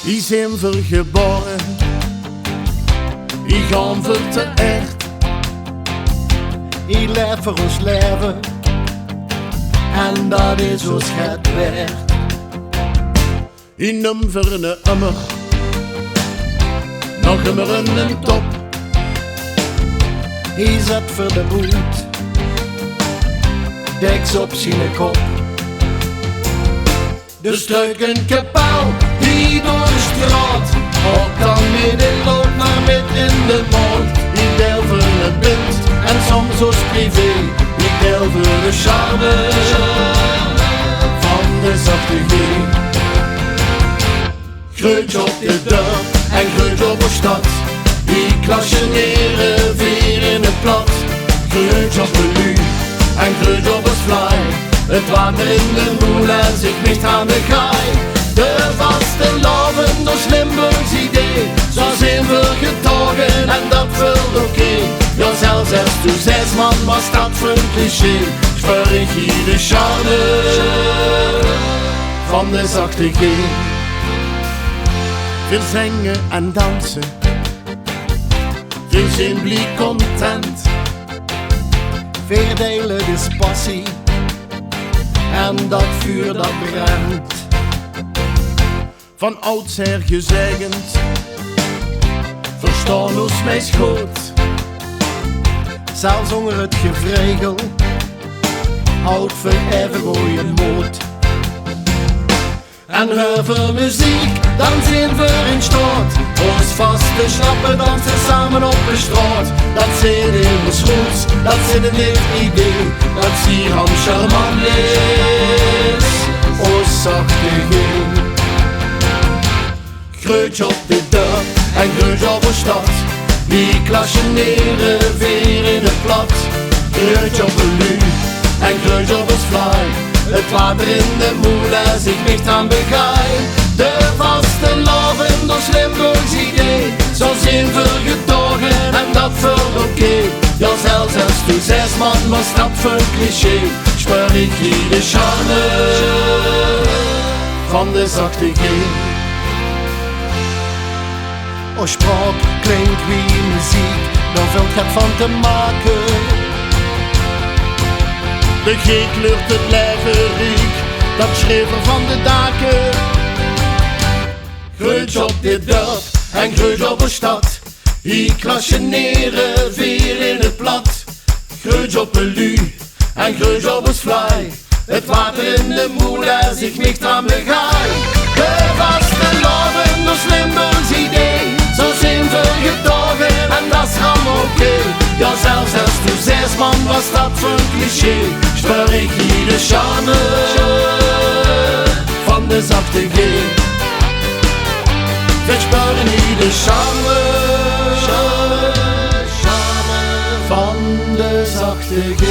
Die zijn vergeboren, die gaan voor te echt. Die leeft voor ons leven, en dat is ons het werd. Die noem voor een emmer, nog immer in een top. Die zet voor de boet, deks op zijn kop. De struikenkapel die door de straat, ook dan midden loopt maar met in de mond. Die deel voor het bind en soms als privé, die deel voor de charme van de zachte G. Greutje op de deur en greutje op de stad, die klasjeneren weer in het plat. Greutje op de lu en greutje op het fly, het water in de moel en zich nicht aan de gaai. De vaste loven door Limburgs idee, zo zijn we getogen en dat vult oké. Ja, zelfs als toen 6 man was dat voor een cliché. Speur ik hier de charme van de zachte G. Veel zingen en dansen, veel zijn blie content. Verdelen is passie, en dat vuur dat brandt. Van oudsher gezegend, verstaan ons mij schoot. Zelfs onder het gevregel, houdt vereeuwig gooien moed. En over muziek, dan zijn we in staat. Ons vaste slappen dansen samen op de straat. Dat zit in ons roots, dat zit in dit idee. Dat zie han charmant is, ons zachte G. Greutje op de deur en greutje op de stad, die klasjeneren weer in het plat. Greutje op de lu en greutje op het fly, het water in de moel en zich nicht aan begaai. De vaste loven door Limburgs idee, zo zijn we getogen en dat vult oké. Ja, zelfs als toen 6 man was dat voor een cliché. Speur ik hier de charme van de zachte G. Oorspraak klinkt wie muziek, dan valt het van te maken. De G kleurt het leven riek, dat schreeuwen van de daken. Greutje op dit dorp en greutje op de stad, die klasjeneren weer in het plat. Greutje op de lu en greutje op het fly, het water in de moel en zich nicht aan begaai. De vaste loven door Limburgs idee, zo zijn we getogen en dat is allemaal oké. Ja, zelfs als toen 6 man was dat voor een cliché. Speur ik hier de charme van de zachte G. We speuren hier de charme van de zachte G.